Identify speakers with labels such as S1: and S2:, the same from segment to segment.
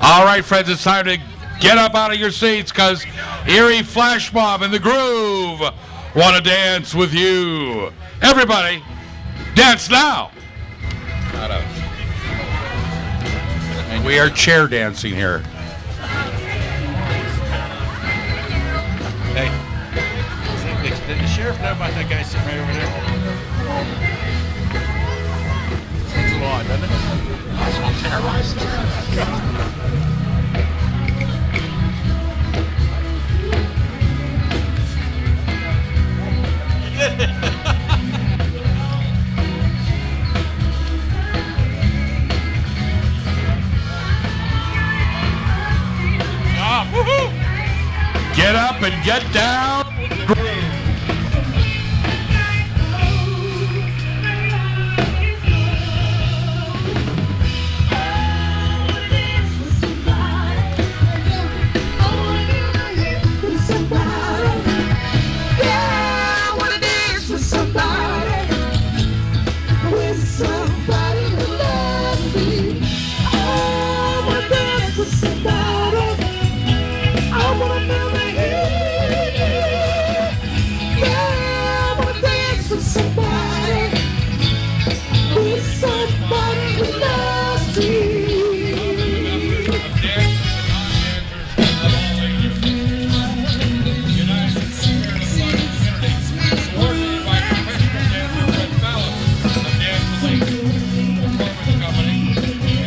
S1: All right, friends, it's time to get up out of your seats because Erie Flash Mob and the Groove want to dance with you. Everybody, dance now. Not us. And we are chair dancing here.
S2: Hey, did the sheriff know about that guy sitting right over there? It's a little odd, doesn't it? That's all terrorized.
S1: Get up and get down.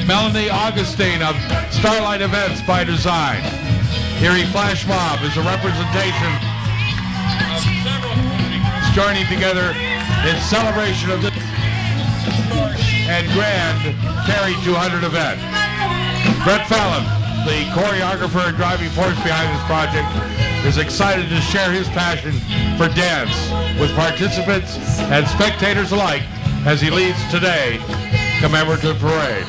S1: Melanie Augustine of Starlight Events by Design. Erie Flash Mob is a representation of several communities joining together in celebration of this and grand Carry 200 event. Brett Fallon, the choreographer and driving force behind this project, is excited to share his passion for dance with participants and spectators alike as he leads today commemorative parade.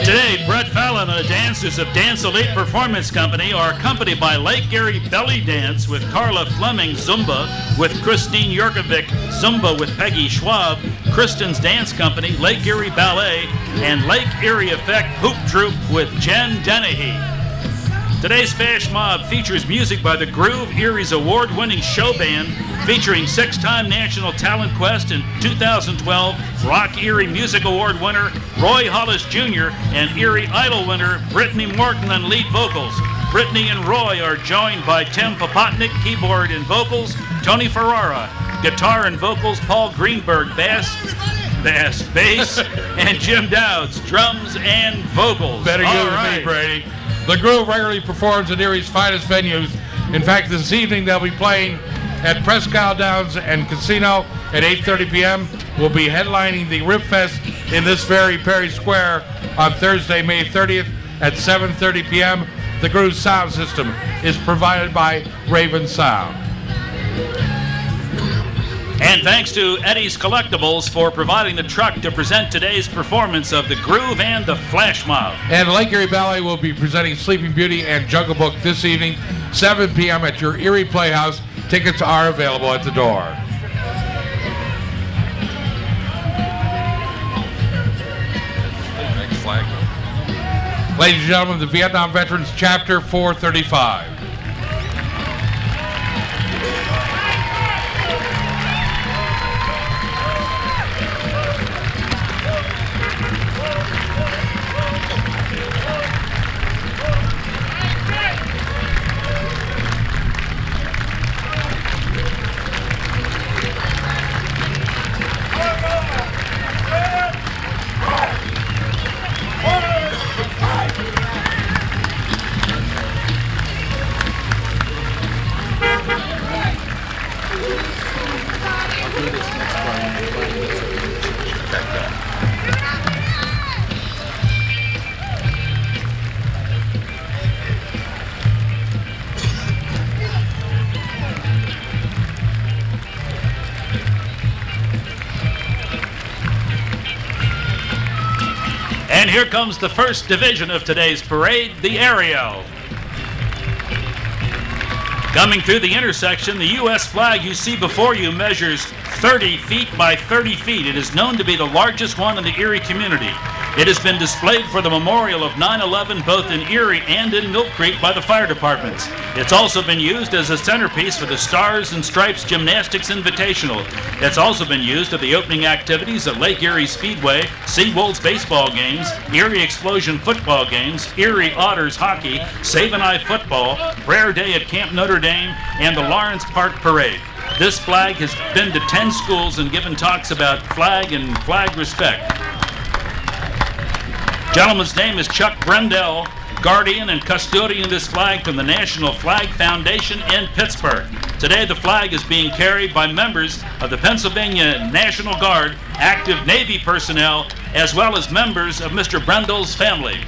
S3: Today, Brett Fallon and the dancers of Dance Elite Performance Company are accompanied by Lake Erie Belly Dance with Carla Fleming Zumba, with Christine Yorkovic Zumba with Peggy Schwab, Kristen's Dance Company, Lake Erie Ballet, and Lake Erie Effect Hoop Troupe with Jen Dennehy. Today's Flash Mob features music by the Groove, Erie's award-winning show band, featuring 6-time National Talent Quest and 2012 Rock Erie Music Award winner Roy Hollis Jr. and Erie Idol winner Brittany Morton on lead vocals. Brittany and Roy are joined by Tim Popotnik, keyboard and vocals, Tony Ferrara, guitar and vocals, Paul Greenberg, bass, and Jim Dowds, drums and vocals.
S1: Better you than me, Brady. The Groove regularly performs at Erie's finest venues. In fact, this evening they'll be playing at Presque Downs and Casino at 8:30 p.m. We'll be headlining the Rib Fest in this very Perry Square on Thursday, May 30th at 7:30 p.m. The Groove sound system is provided by Raven Sound.
S3: And thanks to Eddie's Collectibles for providing the truck to present today's performance of the Groove and the Flash Mob.
S1: And Lake Erie Ballet will be presenting Sleeping Beauty and Jungle Book this evening, 7 p.m. at your Erie Playhouse. Tickets are available at the door. Next flag. Ladies and gentlemen, the Vietnam Veterans Chapter 435.
S3: And here comes the first division of today's parade, the Aerial. Coming through the intersection, the U.S. flag you see before you measures 30 feet by 30 feet. It is known to be the largest one in the Erie community. It has been displayed for the memorial of 9/11 both in Erie and in Mill Creek by the fire departments. It's also been used as a centerpiece for the Stars and Stripes Gymnastics Invitational. It's also been used at the opening activities at Lake Erie Speedway, Seawolves baseball games, Erie Explosion football games, Erie Otters hockey, Save an Eye football, Prayer Day at Camp Notre Dame, and the Lawrence Park Parade. This flag has been to 10 schools and given talks about flag and flag respect. Gentleman's name is Chuck Brendel, guardian and custodian of this flag from the National Flag Foundation in Pittsburgh. Today the flag is being carried by members of the Pennsylvania National Guard, active Navy personnel, as well as members of Mr. Brendel's family.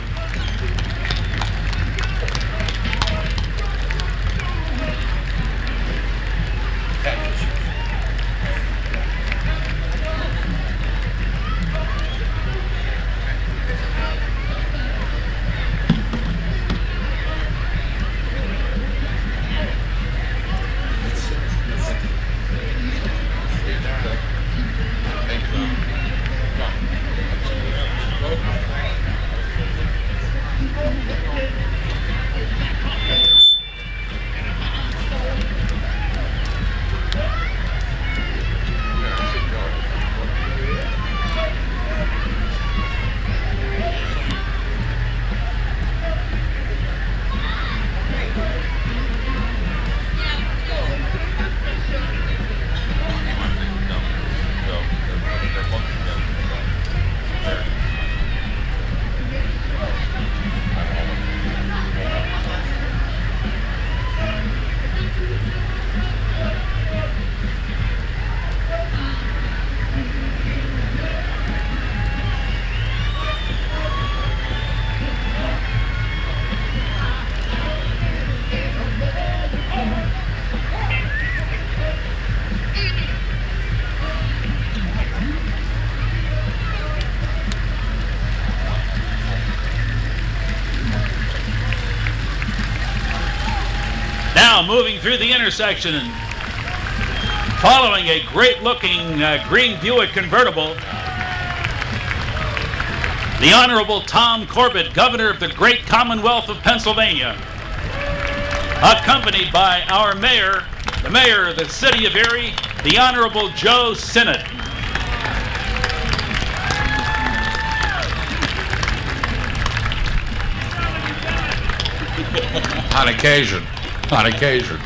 S3: Now moving through the intersection and following a great-looking green Buick convertible, the Honorable Tom Corbett, Governor of the Great Commonwealth of Pennsylvania, accompanied by our mayor, the mayor of the city of Erie, the Honorable Joe Sinnott.
S1: On occasion. On occasion.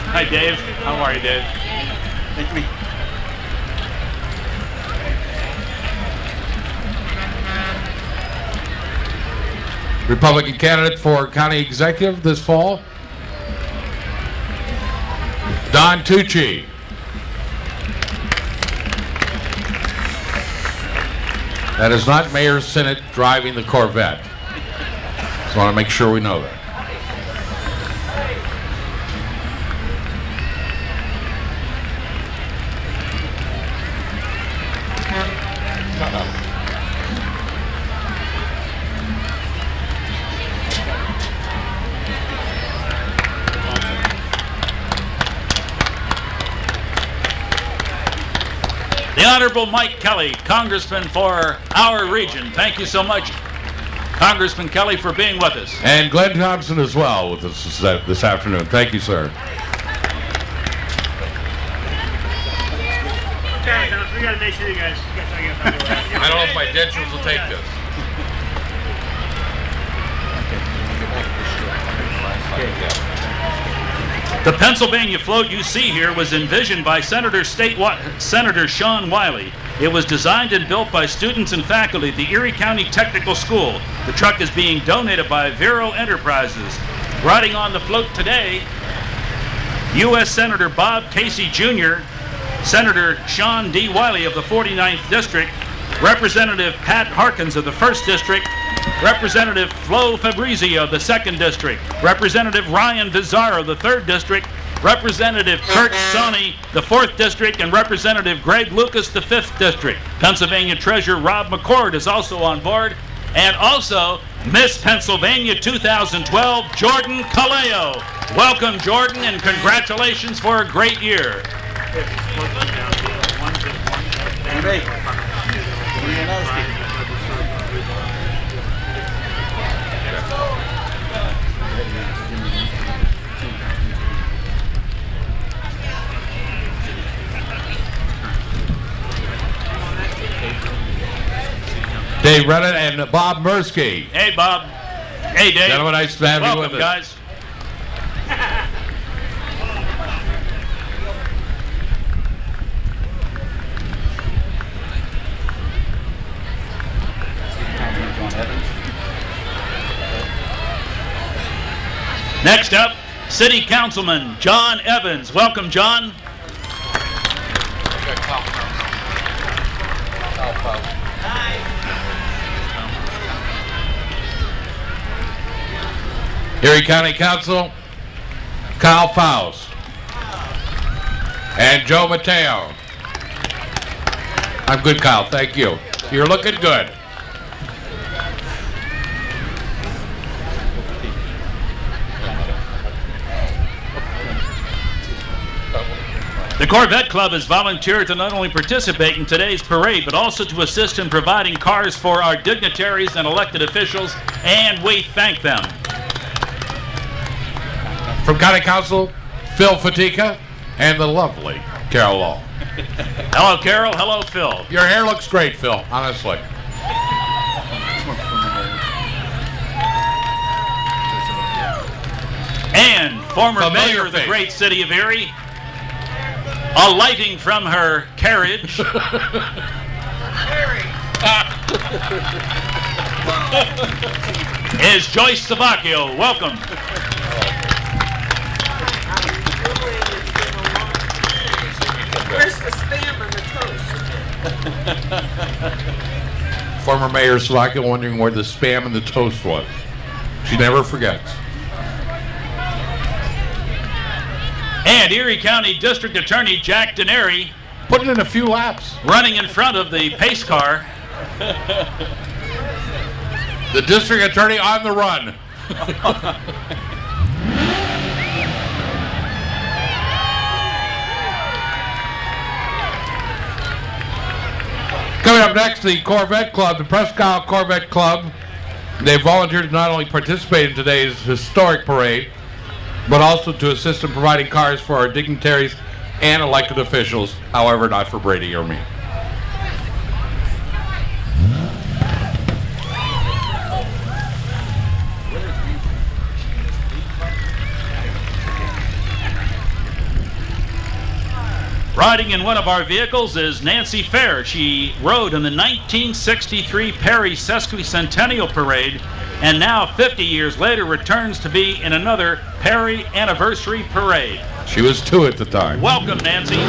S3: Hi, Dave. How are you, Dave? Thank you.
S1: Republican candidate for county executive this fall, Don Tucci. That is not Mayor Sinnott driving the Corvette. Just want to make sure we know that.
S3: The Honorable Mike Kelly, Congressman for our region. Thank you so much, Congressman Kelly, for being with us.
S1: And Glenn Thompson as well with us this afternoon. Thank you, sir.
S4: We gotta make sure you guys.
S1: I don't know if my dentures will take this.
S3: The Pennsylvania float you see here was envisioned by Senator Sean Wiley. It was designed and built by students and faculty at the Erie County Technical School. The truck is being donated by Vero Enterprises. Riding on the float today, U.S. Senator Bob Casey Jr., Senator Sean D. Wiley of the 49th District, Representative Pat Harkins of the 1st District, Representative Flo Fabrizio of the 2nd District, Representative Ryan Bizzaro of the 3rd District, Representative Kurt Sonny, the 4th District, and Representative Greg Lucas, the 5th District. Pennsylvania Treasurer Rob McCord is also on board. And also, Miss Pennsylvania 2012, Jordan Kaleo. Welcome, Jordan, and congratulations for a great year.
S1: Dave Redden and Bob Mursky.
S3: Hey, Bob. Hey, Dave.
S1: Gentlemen, nice to have you with
S3: Welcome,
S1: us.
S3: guys. Next up, City Councilman John Evans. Welcome, John.
S1: Erie County Council, Kyle Faust and Joe Mateo. I'm good, Kyle. Thank you. You're looking good.
S3: The Corvette Club has volunteered to not only participate in today's parade, but also to assist in providing cars for our dignitaries and elected officials, and we thank them.
S1: From County Council, Phil Fatica and the lovely Carol Law.
S3: Hello, Carol. Hello, Phil.
S1: Your hair looks great, Phil, honestly.
S3: And former
S1: Familiar
S3: mayor of the
S1: face.
S3: great city of Erie, alighting from her carriage, is Joyce Savacchio. Welcome.
S5: Where's the spam and the toast?
S1: Former Mayor Savacchio wondering where the spam and the toast was. She never forgets.
S3: And Erie County District Attorney Jack Denary,
S1: Putting in a few laps.
S3: running in front of the pace car.
S1: The district attorney on the run. Coming up next, the Corvette Club, the Presque Isle Corvette Club. They volunteered to not only participate in today's historic parade, but also to assist in providing cars for our dignitaries and elected officials, however, not for Brady or me.
S3: Riding in one of our vehicles is Nancy Fair. She rode in the 1963 Perry Sesquicentennial Parade, and now 50 years later returns to be in another Perry Anniversary Parade.
S1: She was 2 at the time.
S3: Welcome, Nancy.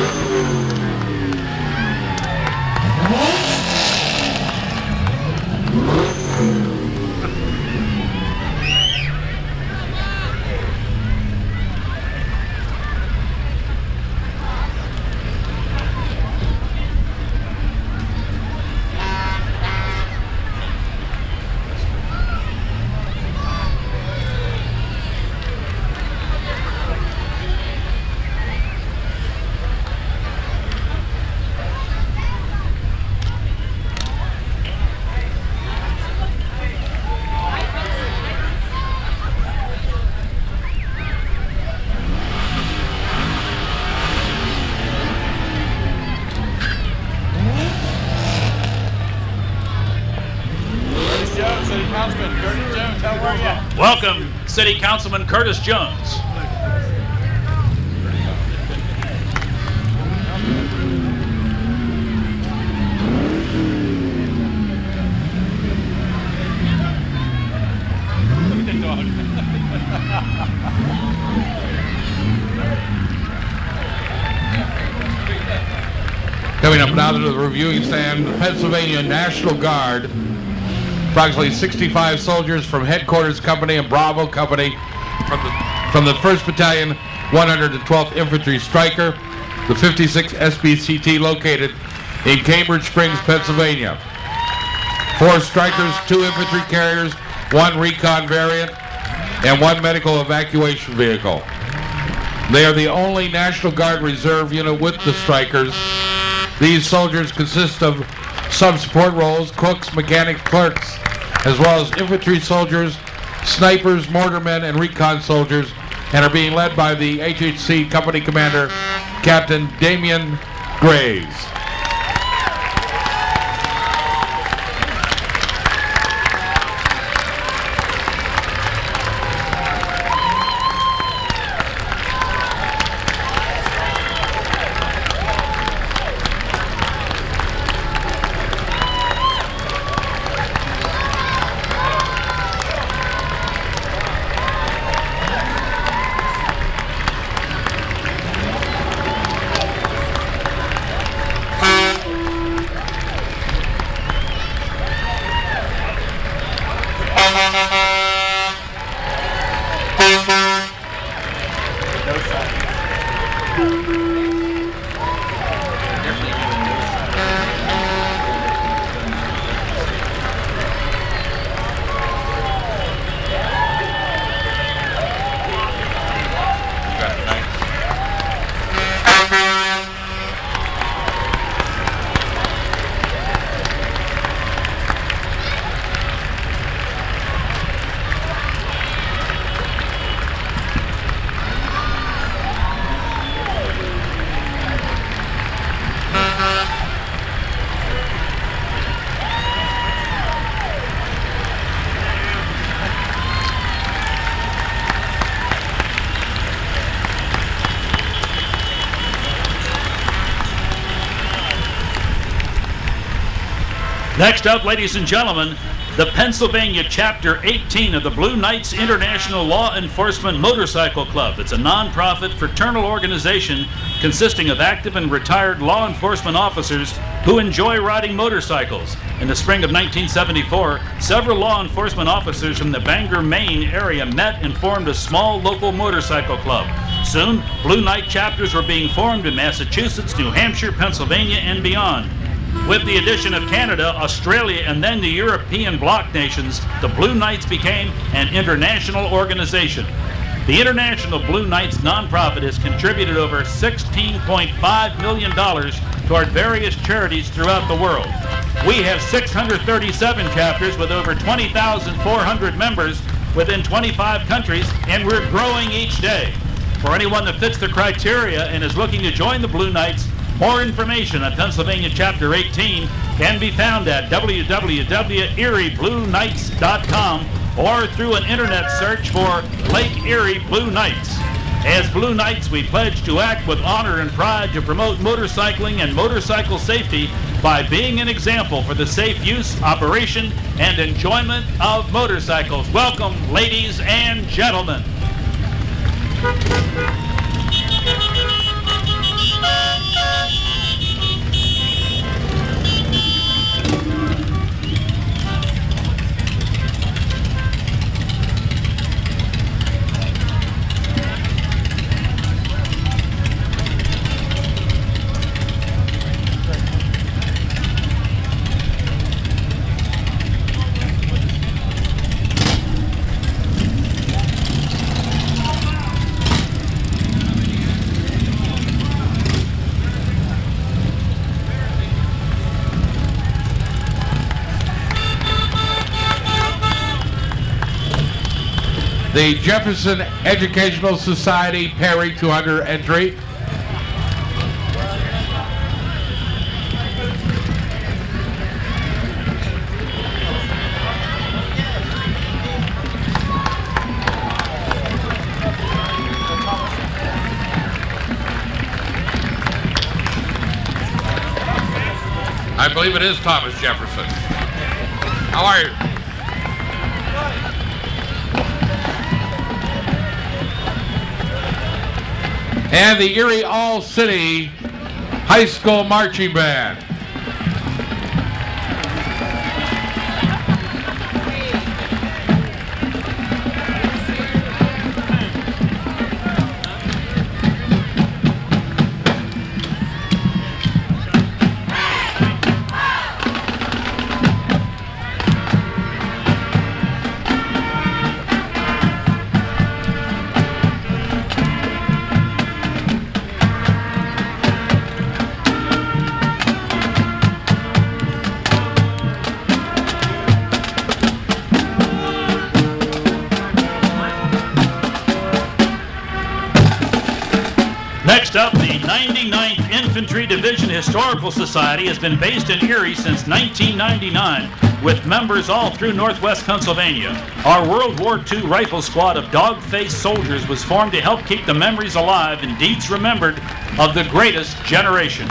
S3: Welcome, City Councilman Curtis Jones.
S1: Coming up now to the reviewing stand, the Pennsylvania National Guard. Approximately 65 soldiers from Headquarters Company and Bravo Company from the 1st Battalion 112th Infantry Striker, the 56th SBCT located in Cambridge Springs, Pennsylvania. 4 Strikers, 2 infantry carriers, 1 recon variant, and 1 medical evacuation vehicle. They are the only National Guard Reserve unit with the Strikers. These soldiers consist of sub-support roles, cooks, mechanics, clerks, as well as infantry soldiers, snipers, mortarmen, and recon soldiers, and are being led by the HHC Company Commander, Captain Damian Graves.
S3: Next up, ladies and gentlemen, the Pennsylvania Chapter 18 of the Blue Knights International Law Enforcement Motorcycle Club. It's a non-profit fraternal organization consisting of active and retired law enforcement officers who enjoy riding motorcycles. In the spring of 1974, several law enforcement officers from the Bangor, Maine area met and formed a small local motorcycle club. Soon, Blue Knight chapters were being formed in Massachusetts, New Hampshire, Pennsylvania, and beyond. With the addition of Canada, Australia, and then the European bloc nations, the Blue Knights became an international organization. The International Blue Knights nonprofit has contributed over $16.5 million toward various charities throughout the world. We have 637 chapters with over 20,400 members within 25 countries, and we're growing each day. For anyone that fits the criteria and is looking to join the Blue Knights, more information on Pennsylvania Chapter 18 can be found at www.erieblueknights.com or through an internet search for Lake Erie Blue Knights. As Blue Knights, we pledge to act with honor and pride to promote motorcycling and motorcycle safety by being an example for the safe use, operation, and enjoyment of motorcycles. Welcome, ladies and gentlemen.
S1: The Jefferson Educational Society Perry 200 entry. I believe it is Thomas Jefferson. How are you? And the Erie All-City High School Marching Band.
S3: Next up, the 99th Infantry Division Historical Society has been based in Erie since 1999, with members all through northwest Pennsylvania. Our World War II rifle squad of dog-faced soldiers was formed to help keep the memories alive and deeds remembered of the greatest generation.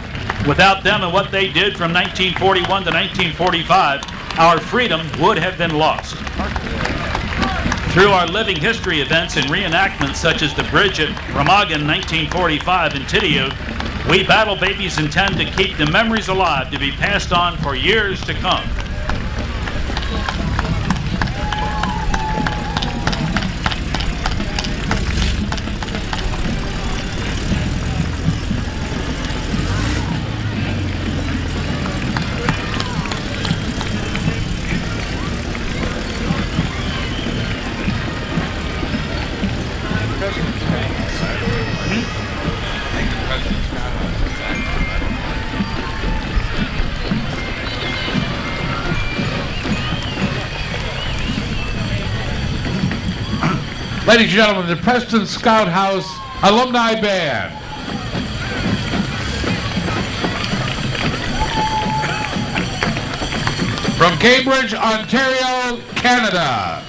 S3: Without them and what they did from 1941 to 1945, our freedom would have been lost. Through our living history events and reenactments such as the bridge at Remagen 1945 in Tityuk, we battle babies intend to keep the memories alive to be passed on for years to come.
S1: Ladies and gentlemen, the Preston Scout House Alumni Band. From Cambridge, Ontario, Canada.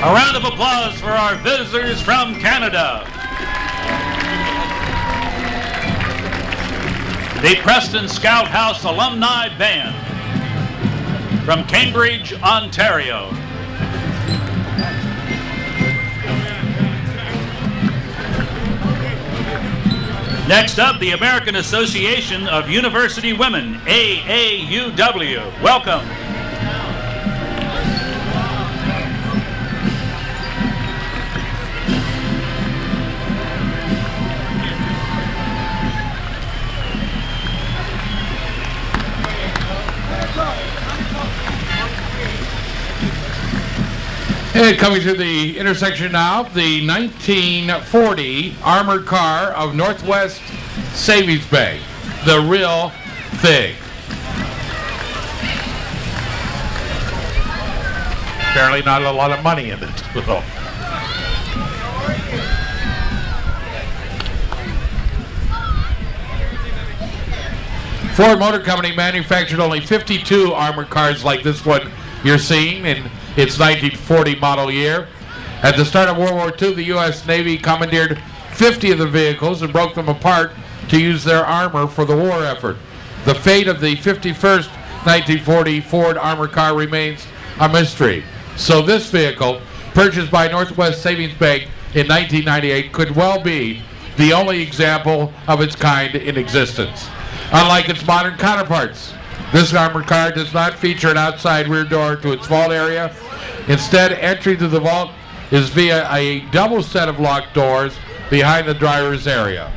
S3: A round of applause for our visitors from Canada. The Preston Scout House Alumni Band from Cambridge, Ontario. Next up, the American Association of University Women, AAUW. Welcome.
S1: And coming to the intersection now, the 1940 armored car of Northwest Savings Bank, the real thing. Apparently not a lot of money in it, though. Ford Motor Company manufactured only 52 armored cars like this one you're seeing in its 1940 model year. At the start of World War II, the U.S. Navy commandeered 50 of the vehicles and broke them apart to use their armor for the war effort. The fate of the 51st 1940 Ford armored car remains a mystery. So this vehicle, purchased by Northwest Savings Bank in 1998, could well be the only example of its kind in existence. Unlike its modern counterparts, this armored car does not feature an outside rear door to its vault area. Instead, entry to the vault is via a double set of locked doors behind the driver's area.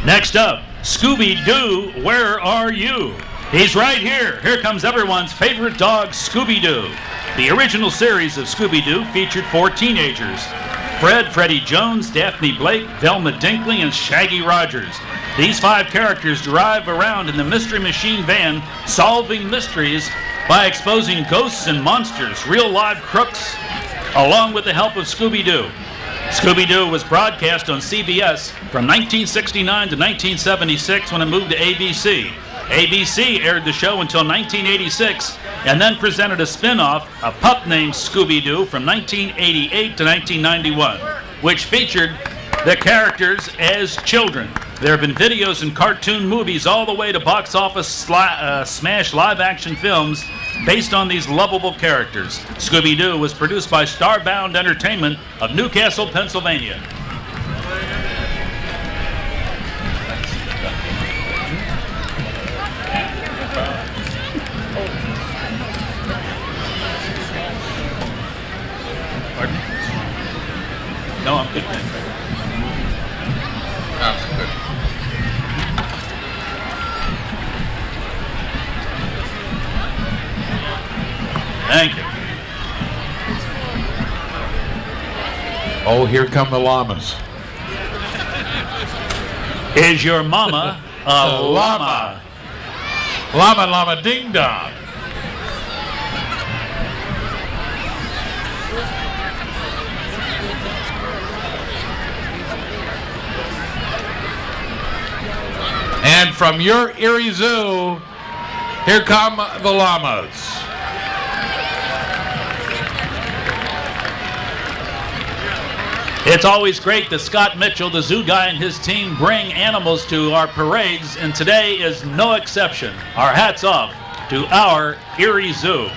S3: Next up, Scooby-Doo, Where Are You? He's right here. Here comes everyone's favorite dog, Scooby-Doo. The original series of Scooby-Doo featured 4 teenagers: Fred, Freddie Jones, Daphne Blake, Velma Dinkley, and Shaggy Rogers. These 5 characters drive around in the Mystery Machine van, solving mysteries by exposing ghosts and monsters, real live crooks, along with the help of Scooby-Doo. Scooby-Doo was broadcast on CBS from 1969 to 1976 when it moved to ABC. ABC aired the show until 1986 and then presented a spin-off, a pup named Scooby-Doo, from 1988 to 1991, which featured the characters as children. There have been videos and cartoon movies all the way to box office smash live-action films based on these lovable characters. Scooby-Doo was produced by Starbound Entertainment of Newcastle, Pennsylvania.
S1: Pardon?
S3: No, I'm good.
S1: That's good.
S3: Thank you.
S1: Oh, here come the llamas.
S3: Is your mama a llama?
S1: Llama, llama, ding dong. And from your Erie Zoo, here come the llamas.
S3: It's always great that Scott Mitchell, the zoo guy, and his team bring animals to our parades, and today is no exception. Our hats off to our Erie Zoo.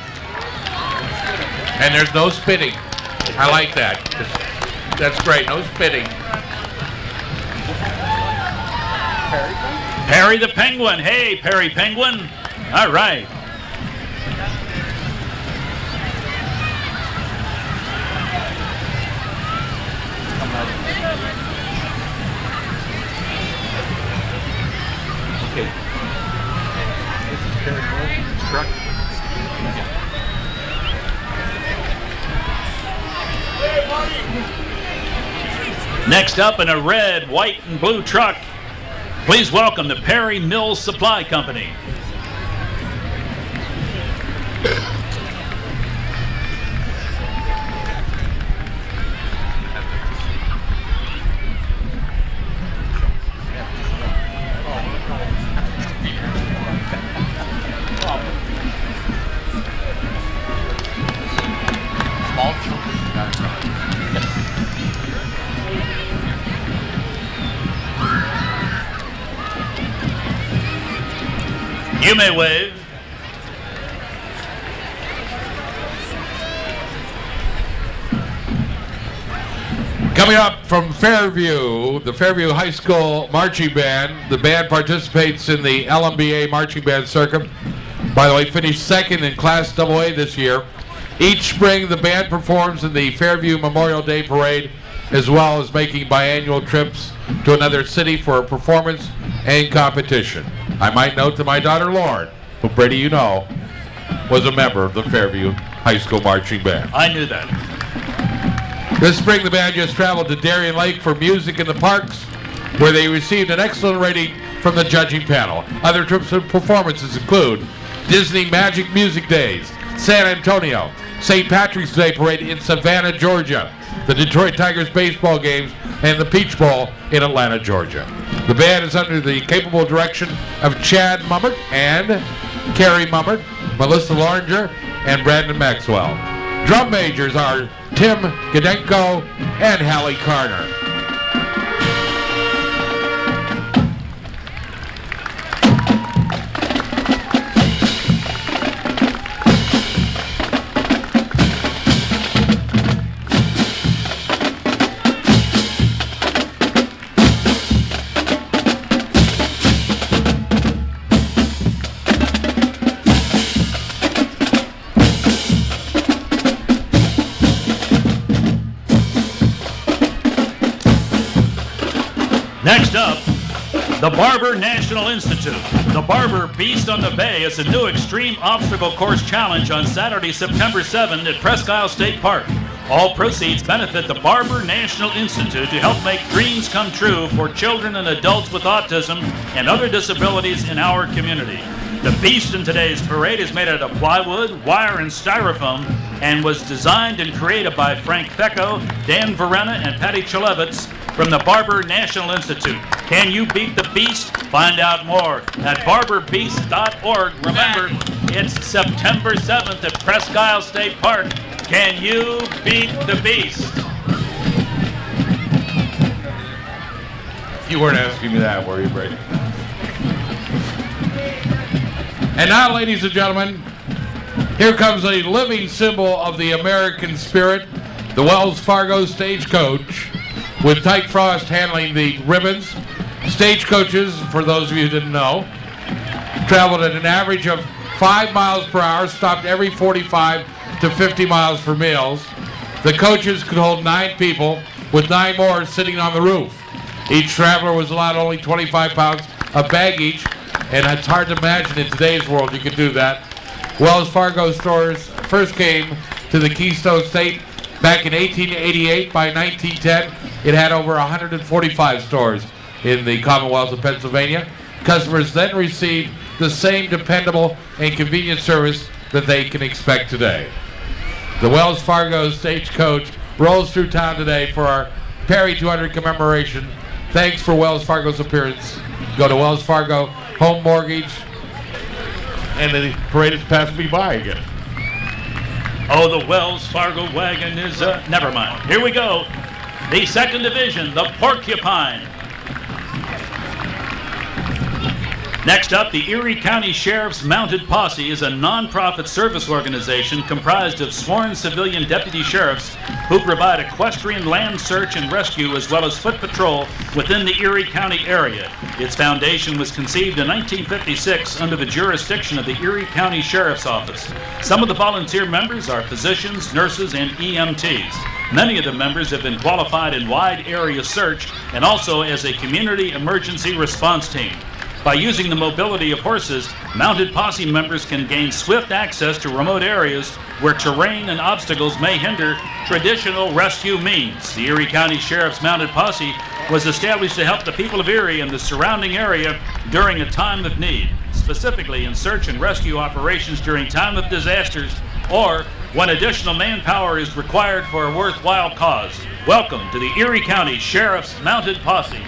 S1: And there's no spitting. I like that. That's great. No spitting.
S3: Perry the Penguin. Hey, Perry Penguin. All right.
S2: Okay. This is Perry Penguin's truck.
S3: Next up in a red, white, and blue truck, please welcome the Perry Mills Supply Company.
S2: Small children.
S3: You may wave.
S1: Coming up from Fairview, the Fairview High School Marching Band. The band participates in the LMBA Marching Band Circuit. By the way, finished second in Class AA this year. Each spring, the band performs in the Fairview Memorial Day Parade, as well as making biannual trips to another city for a performance and competition. I might note that my daughter Lauren, who Brady you know, was a member of the Fairview High School Marching Band.
S3: I knew that.
S1: This spring, the band just traveled to Darien Lake for Music in the Parks, where they received an excellent rating from the judging panel. Other trips and performances include Disney Magic Music Days, San Antonio, St. Patrick's Day Parade in Savannah, Georgia, the Detroit Tigers baseball games, and the Peach Bowl in Atlanta, Georgia. The band is under the capable direction of Chad Mummert and Carrie Mummert, Melissa Loringer, and Brandon Maxwell. Drum majors are Tim Gadenko and Hallie Carner.
S3: Next up, The Barber National Institute. The Barber Beast on the Bay is a new extreme obstacle course challenge on Saturday, September 7 at Presque Isle State Park. All proceeds benefit the Barber National Institute to help make dreams come true for children and adults with autism and other disabilities in our community. The Beast in today's parade is made out of plywood, wire, and styrofoam and was designed and created by Frank Fecco, Dan Verena, and Patty Chalevitz from the Barber National Institute. Can you beat the Beast? Find out more at barberbeast.org. Remember, it's September 7th at Presque Isle State Park. Can you beat the Beast?
S1: You weren't asking me that, were you, Brady? And now, ladies and gentlemen, here comes a living symbol of the American spirit, the Wells Fargo Stagecoach, with Tyke Frost handling the ribbons. Stagecoaches, for those of you who didn't know, traveled at an average of 5 miles per hour, stopped every 45 to 50 miles for meals. The coaches could hold 9 people, with 9 more sitting on the roof. Each traveler was allowed only 25 pounds of baggage, and it's hard to imagine in today's world you could do that. Wells Fargo stores first came to the Keystone State back in 1888. By 1910, it had over 145 stores in the Commonwealth of Pennsylvania. Customers then received the same dependable and convenient service that they can expect today. The Wells Fargo Stagecoach rolls through town today for our Perry 200 commemoration. Thanks for Wells Fargo's appearance. Go to Wells Fargo Home Mortgage. And the parade is passing me by again.
S3: Oh, the Wells Fargo wagon is, never mind. Here we go. The second division, the Porcupine. Next up, the Erie County Sheriff's Mounted Posse is a nonprofit service organization comprised of sworn civilian deputy sheriffs who provide equestrian land search and rescue as well as foot patrol within the Erie County area. Its foundation was conceived in 1956 under the jurisdiction of the Erie County Sheriff's Office. Some of the volunteer members are physicians, nurses, and EMTs. Many of the members have been qualified in wide area search and also as a community emergency response team. By using the mobility of horses, mounted posse members can gain swift access to remote areas where terrain and obstacles may hinder traditional rescue means. The Erie County Sheriff's Mounted Posse was established to help the people of Erie and the surrounding area during a time of need, specifically in search and rescue operations during time of disasters or when additional manpower is required for a worthwhile cause. Welcome to the Erie County Sheriff's Mounted Posse.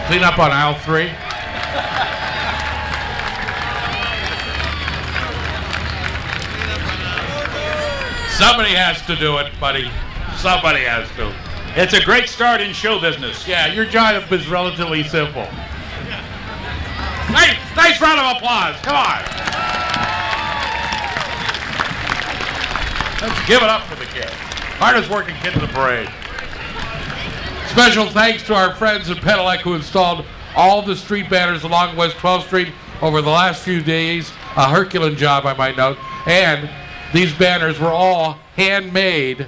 S1: Clean up on aisle 3. Somebody has to do it, buddy. Somebody has to.
S3: It's a great start in show business.
S1: Yeah, your job is relatively simple. Nice round of applause. Come on. Let's give it up for the kid. Hardest working kid in the parade. Special thanks to our friends at Pedelec who installed all the street banners along West 12th Street over the last few days. A Herculean job, I might note. And these banners were all handmade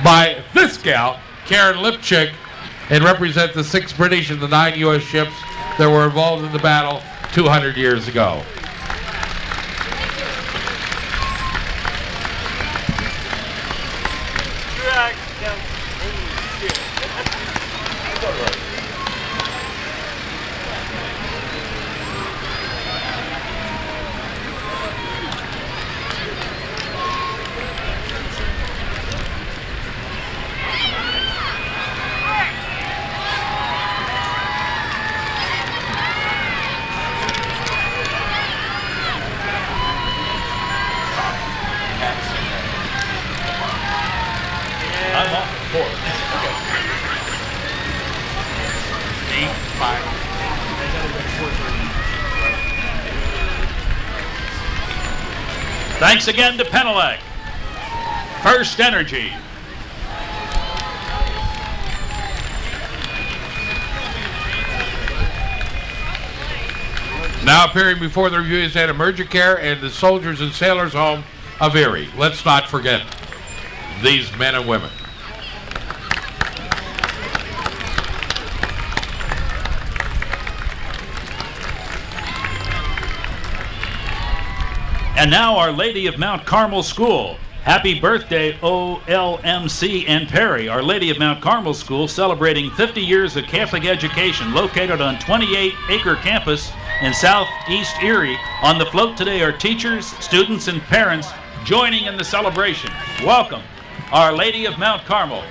S1: by this gal, Karen Lipchick, and represent the 6 British and the 9 U.S. ships that were involved in the battle 200 years ago.
S3: I'm off at 4. Okay. 8, 5. Thanks again to Pedelec. First Energy.
S1: Now appearing before the review is at Emergicare and the Soldiers and Sailors Home of Erie. Let's not forget these men and women.
S3: And now Our Lady of Mount Carmel School. Happy birthday, OLMC and Perry. Our Lady of Mount Carmel School celebrating 50 years of Catholic education, located on 28-acre campus in Southeast Erie. On the float today are teachers, students, and parents joining in the celebration. Welcome, Our Lady of Mount Carmel.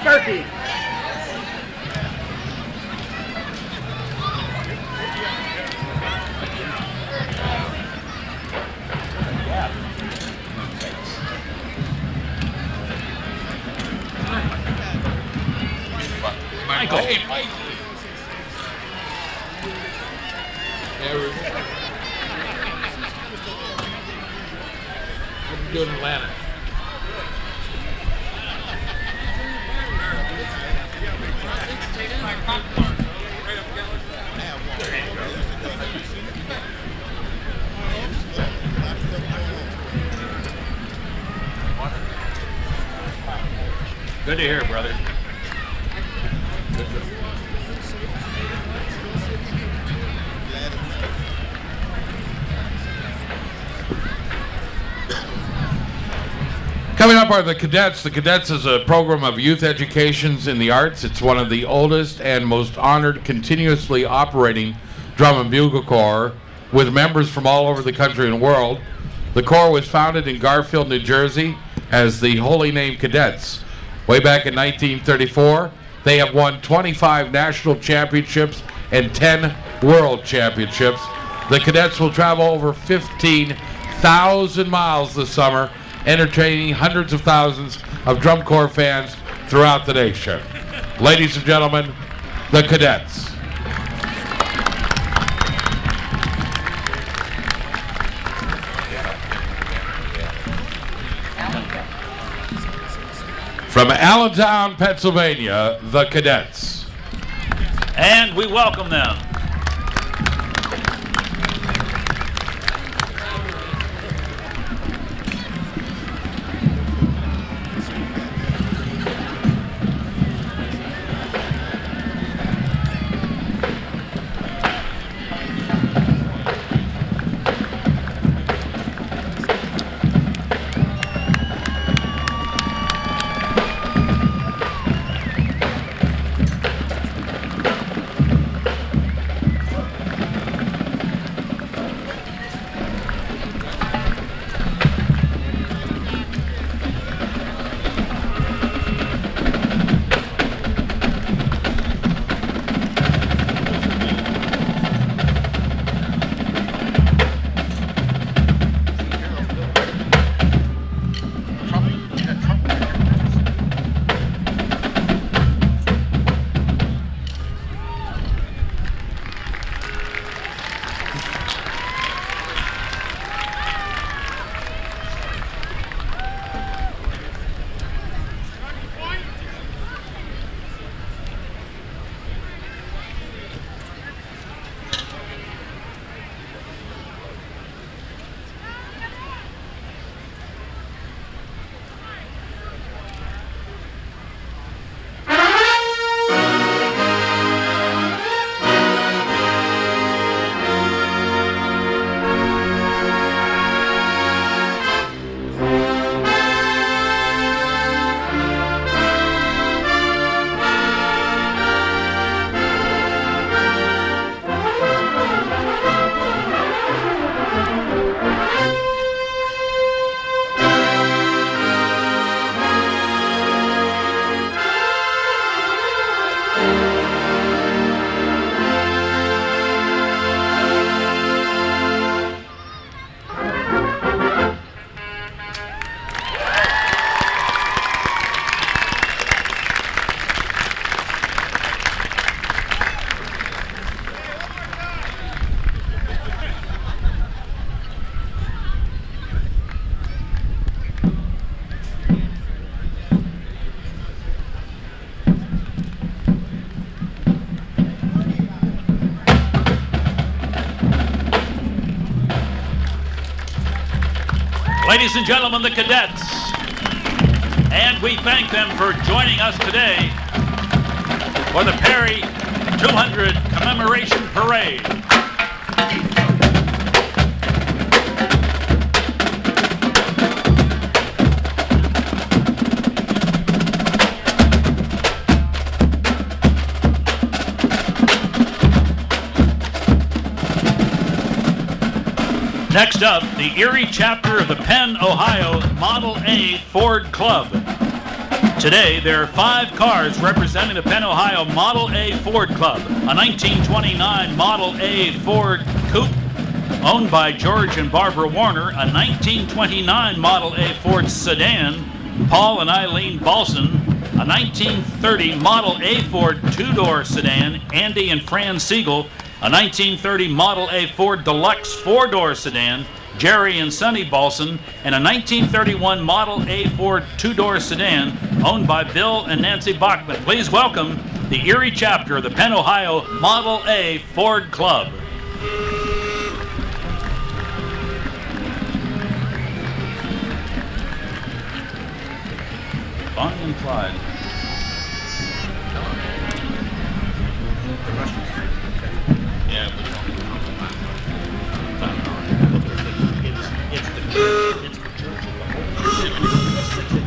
S4: Turkey.
S3: Michael.
S1: Hey, Mike. There we go. What you doing in Atlanta?
S3: Good to hear, brother.
S1: Coming up are the Cadets. The Cadets is a program of youth educations in the arts. It's one of the oldest and most honored continuously operating drum and bugle corps with members from all over the country and world. The corps was founded in Garfield, New Jersey as the Holy Name Cadets. Way back in 1934, they have won 25 national championships and 10 world championships. The Cadets will travel over 15,000 miles this summer, entertaining hundreds of thousands of drum corps fans throughout the nation. Ladies and gentlemen, the Cadets. From Allentown, Pennsylvania, the Cadets.
S3: And we welcome them. Ladies and gentlemen, the cadets. And we thank them for joining us today for the Perry 200 Commemoration Parade. Next up, the Erie chapter of the Penn, Ohio Model A Ford Club. Today, there are 5 cars representing the Penn, Ohio Model A Ford Club. A 1929 Model A Ford Coupe, owned by George and Barbara Warner. A 1929 Model A Ford Sedan, Paul and Eileen Balson. A 1930 Model A Ford 2-door sedan, Andy and Fran Siegel. A 1930 Model A Ford Deluxe 4-door sedan, Jerry and Sonny Balson, and a 1931 Model A Ford 2-door sedan owned by Bill and Nancy Bachman. Please welcome the Erie chapter of the Penn, Ohio Model A Ford Club. Bonnie and Clyde.
S4: It's the church of the Holy City.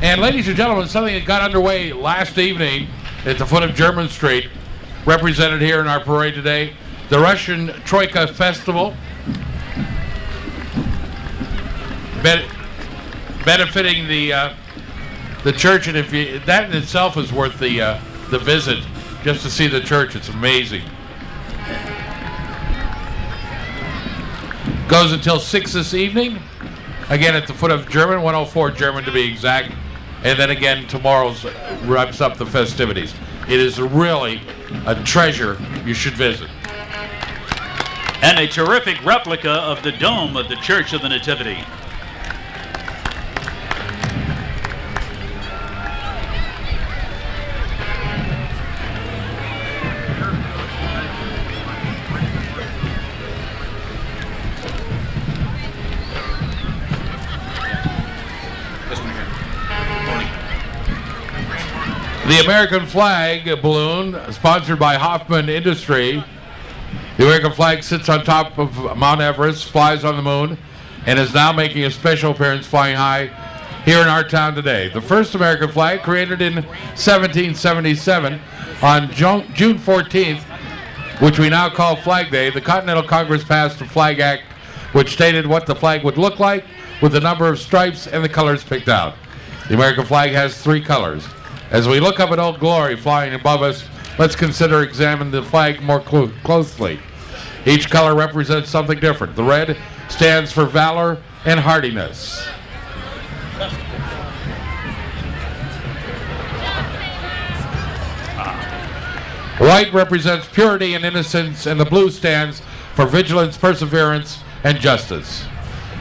S1: And ladies and gentlemen, something that got underway last evening at the foot of German Street, represented here in our parade today, the Russian Troika Festival, benefiting the church, and if you, that in itself is worth the visit, just to see the church. It's amazing. Goes until 6 this evening, again at the foot of German, 104 German to be exact, and then again tomorrow's wraps up the festivities. It is really a treasure you should visit.
S3: And a terrific replica of the dome of the Church of the Nativity.
S1: The American flag balloon, sponsored by Hoffman Industry. The American flag sits on top of Mount Everest, flies on the moon, and is now making a special appearance flying high here in our town today. The first American flag, created in 1777, on June 14th, which we now call Flag Day, the Continental Congress passed a Flag Act which stated what the flag would look like with the number of stripes and the colors picked out. The American flag has 3 colors. As we look up at Old Glory flying above us, let's examine the flag more closely. Each color represents something different. The red stands for valor and hardiness. White represents purity and innocence, and the blue stands for vigilance, perseverance, and justice.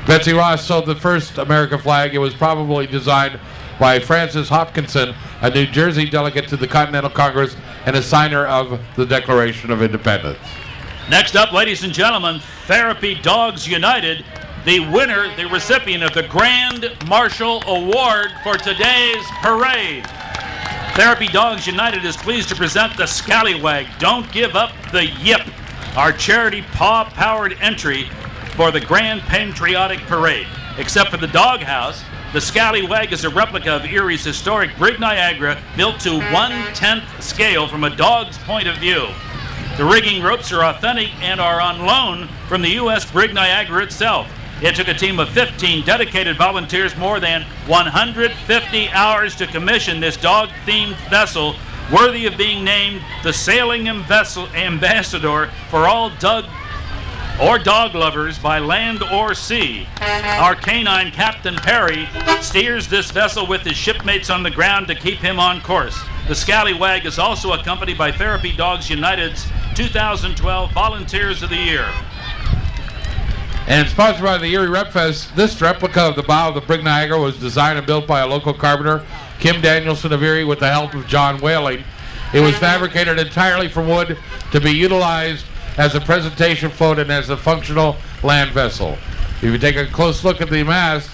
S1: Betsy Ross sewed the first American flag. It was probably designed by Francis Hopkinson, a New Jersey delegate to the Continental Congress and a signer of the Declaration of Independence.
S3: Next up, ladies and gentlemen, Therapy Dogs United, the winner, the recipient of the Grand Marshal Award for today's parade. Therapy Dogs United is pleased to present the Scallywag, Don't Give Up the Yip, our charity paw-powered entry for the Grand Patriotic Parade. Except for the doghouse, the Scallywag is a replica of Erie's historic Brig Niagara, built to 1/10 scale from a dog's point of view. The rigging ropes are authentic and are on loan from the U.S. Brig Niagara itself. It took a team of 15 dedicated volunteers more than 150 hours to commission this dog-themed vessel, worthy of being named the sailing ambassador for all dog lovers by land or sea. Our canine Captain Perry steers this vessel with his shipmates on the ground to keep him on course. The Scallywag is also accompanied by Therapy Dogs United's 2012 Volunteers of the Year.
S1: And sponsored by the Erie Rep Fest, this replica of the bow of the Brig Niagara was designed and built by a local carpenter Kim Danielson of Erie with the help of John Whaling. It was fabricated entirely from wood to be utilized as a presentation float and as a functional land vessel. If you take a close look at the mast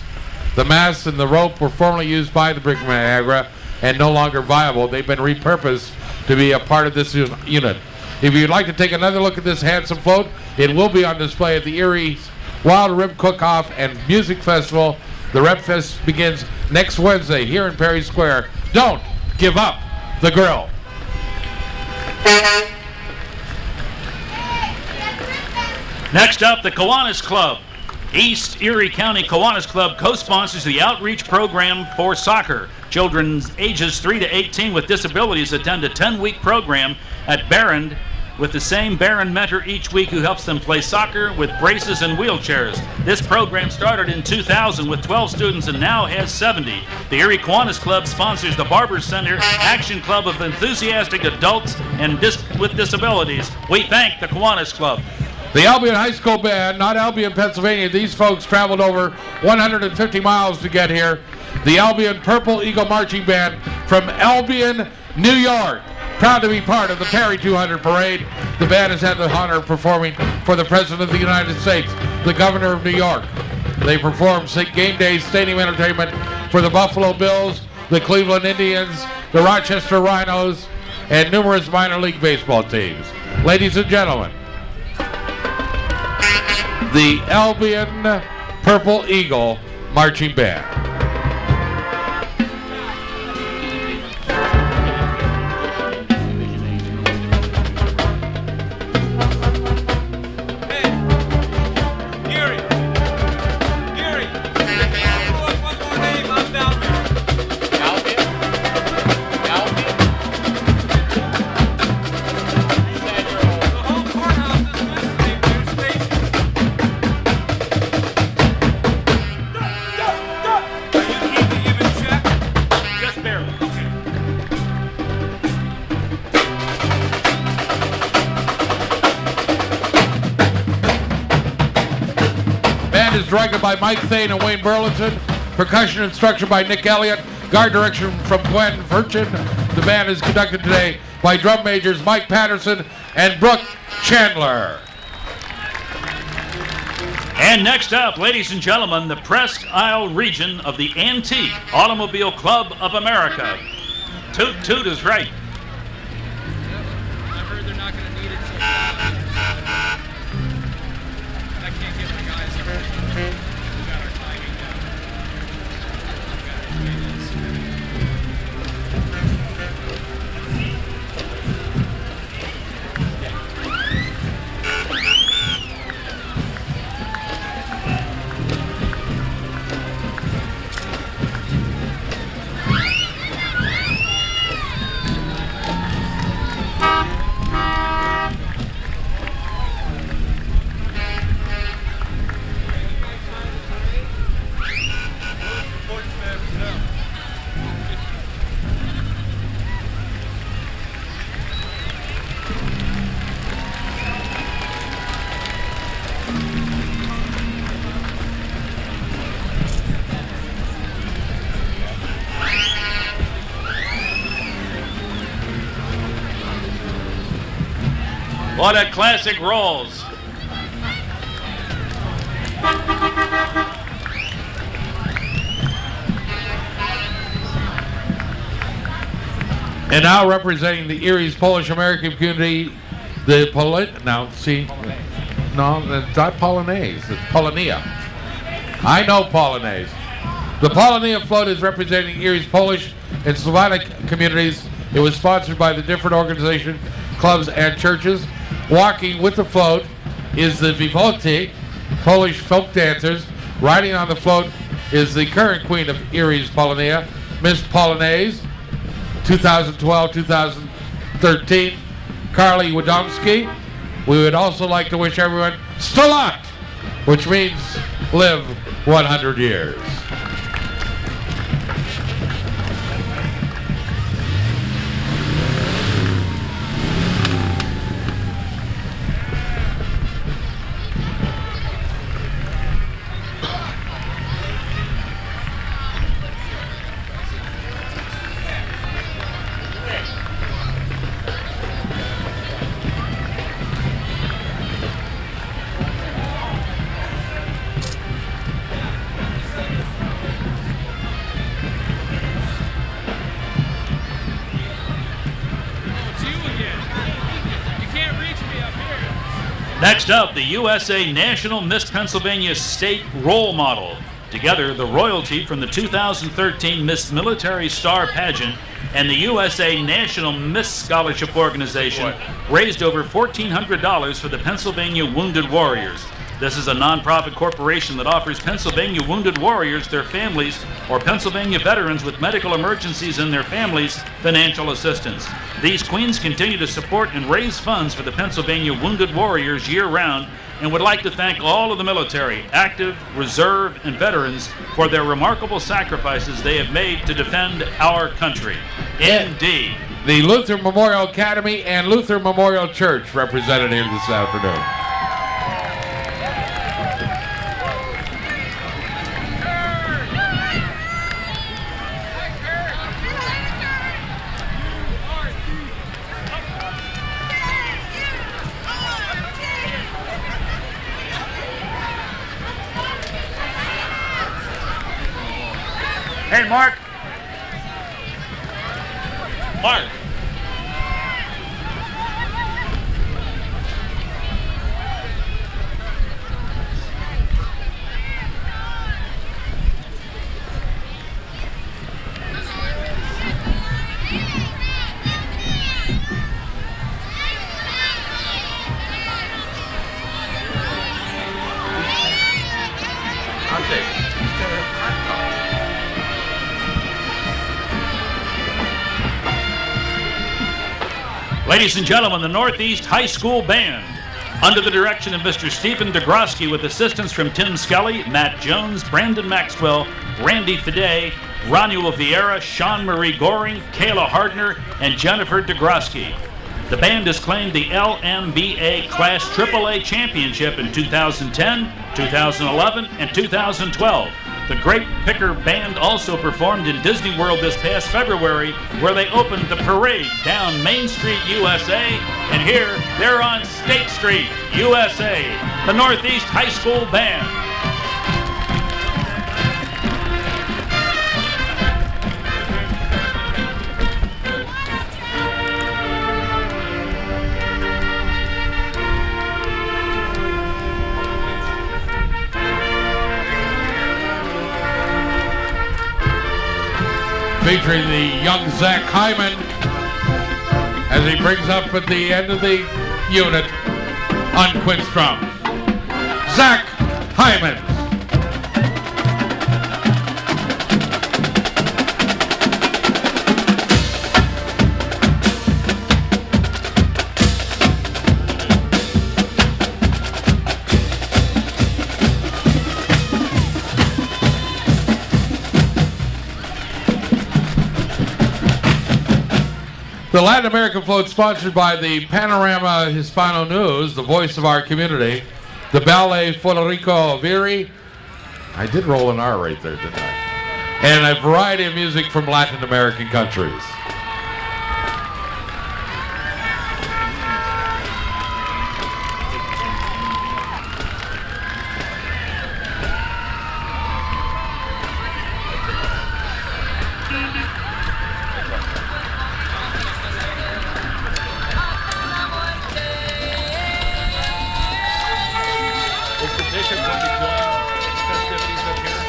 S1: and the rope were formerly used by the Brig Niagara and no longer viable. They've been repurposed to be a part of this unit. If you'd like to take another look at this handsome float, it will be on display at the Erie Wild Rib Cook-Off and Music Festival. The Reb Fest begins next Wednesday here in Perry Square. Don't give up the grill.
S3: Next up, the Kiwanis Club. East Erie County Kiwanis Club co-sponsors the outreach program for soccer. Children ages 3 to 18 with disabilities attend a 10-week program at Barron with the same Barron mentor each week who helps them play soccer with braces and wheelchairs. This program started in 2000 with 12 students and now has 70. The Erie Kiwanis Club sponsors the Barber Center Action Club of enthusiastic adults and with disabilities. We thank the Kiwanis Club.
S1: The Albion High School Band, not Albion, Pennsylvania. These folks traveled over 150 miles to get here. The Albion Purple Eagle Marching Band from Albion, New York. Proud to be part of the Perry 200 Parade. The band has had the honor of performing for the President of the United States, the Governor of New York. They perform game day stadium entertainment for the Buffalo Bills, the Cleveland Indians, the Rochester Rhinos, and numerous minor league baseball teams. Ladies and gentlemen, the Albion Purple Eagle Marching Band. Directed by Mike Thane and Wayne Burlington. Percussion instruction by Nick Elliott. Guard direction from Gwen Virchin. The band is conducted today by drum majors Mike Patterson and Brooke Chandler.
S3: And next up, ladies and gentlemen, the Presque Isle region of the Antique Automobile Club of America. Toot toot is right.
S6: I heard they're not going to need it, so I can't get my guys everything. We got our timing down.
S3: What a classic rolls.
S1: And now representing the Erie's Polish American community, the it's not Polonaise, it's Polonia. I know Polonaise. The Polonia float is representing Erie's Polish and Slavonic communities. It was sponsored by the different organizations, clubs, and churches. Walking with the float is the Vivoti, Polish folk dancers. Riding on the float is the current queen of Erie's Polonia, Miss Polonaise, 2012-2013, Carly Wadomski. We would also like to wish everyone Stolat, which means live 100 years.
S3: Next up, the USA National Miss Pennsylvania State Role Model. Together, the royalty from the 2013 Miss Military Star Pageant and the USA National Miss Scholarship Organization raised over $1,400 for the Pennsylvania Wounded Warriors. This is a nonprofit corporation that offers Pennsylvania wounded warriors, their families, or Pennsylvania veterans with medical emergencies and their families financial assistance. These queens continue to support and raise funds for the Pennsylvania wounded warriors year-round and would like to thank all of the military, active, reserve, and veterans for their remarkable sacrifices they have made to defend our country. Indeed.
S1: The Luther Memorial Academy and Luther Memorial Church represented here this afternoon.
S3: Hey, Mark. Mark.
S1: I'll take it.
S3: Ladies and gentlemen, the Northeast High School Band, under the direction of Mr. Stephen DeGrosky with assistance from Tim Skelly, Matt Jones, Brandon Maxwell, Randy Fidei, Ronuel Vieira, Sean Marie Goring, Kayla Hardner, and Jennifer DeGrosky. The band has claimed the LMBA Class AAA Championship in 2010, 2011, and 2012. The Great Picker Band also performed in Disney World this past February, where they opened the parade down Main Street, USA, and here they're on State Street, USA, the Northeast High School Band.
S1: Featuring the young Zach Hyman as he brings up at the end of the unit on quince drums. Zach Hyman. The Latin American float sponsored by the Panorama Hispano News, the voice of our community, the Ballet Federico Viri. I did roll an R right there, didn't I? And a variety of music from Latin American countries.
S2: Is the bishop going to join festivities up here?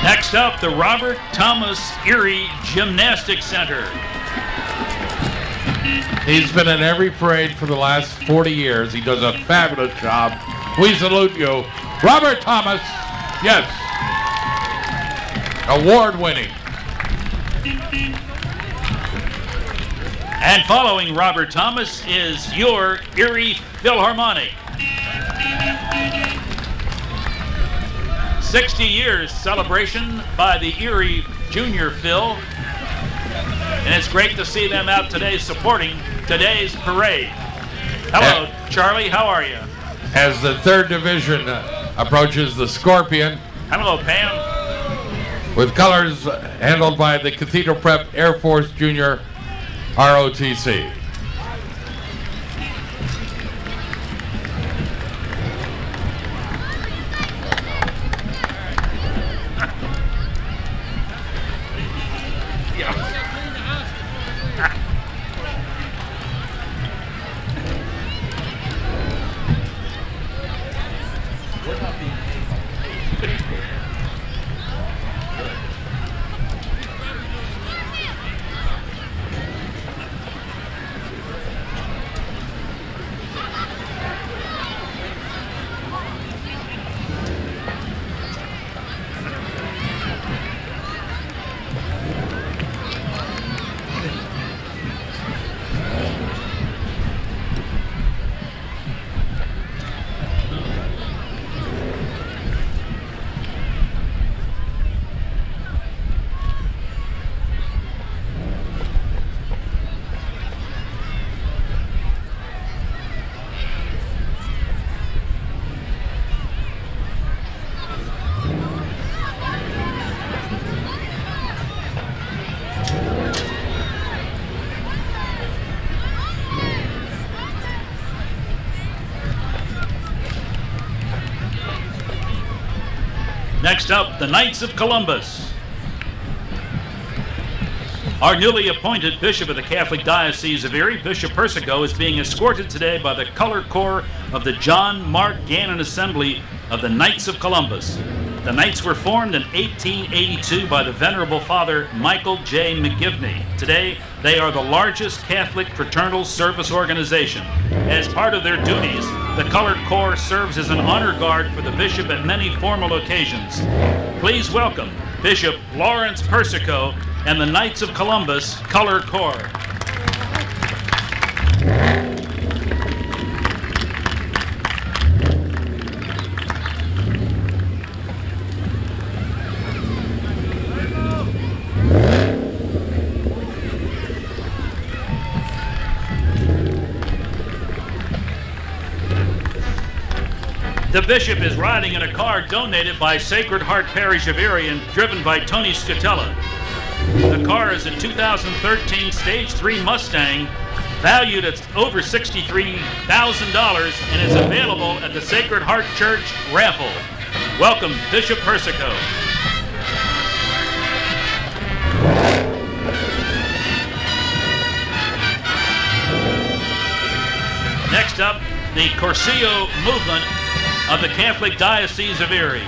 S3: Next up, the Robert Thomas Erie Gymnastics Center.
S1: He's been in every parade for the last 40 years. He does a fabulous job. We salute you. Robert Thomas, yes. Award-winning.
S3: And following Robert Thomas is your Erie Philharmonic. 60 years celebration by the Erie Junior Phil. And it's great to see them out today supporting today's parade. Hello, Charlie. How are you?
S1: As the third division approaches the Scorpion.
S3: Hello, Pam.
S1: with colors handled by the Cathedral Prep Air Force Junior ROTC.
S3: Next up, the Knights of Columbus. Our newly appointed Bishop of the Catholic Diocese of Erie, Bishop Persico, is being escorted today by the Color Corps of the John Mark Gannon Assembly of the Knights of Columbus. The Knights were formed in 1882 by the Venerable Father Michael J. McGivney. Today, they are the largest Catholic fraternal service organization. As part of their duties, the Color Corps serves as an honor guard for the Bishop at many formal occasions. Please welcome Bishop Lawrence Persico and the Knights of Columbus Color Corps. The Bishop is riding in a car donated by Sacred Heart Parish of Erie and driven by Tony Scatella. The car is a 2013 Stage 3 Mustang, valued at over $63,000, and is available at the Sacred Heart Church raffle. Welcome, Bishop Persico. Next up, the Cursillo movement of the Catholic Diocese of Erie.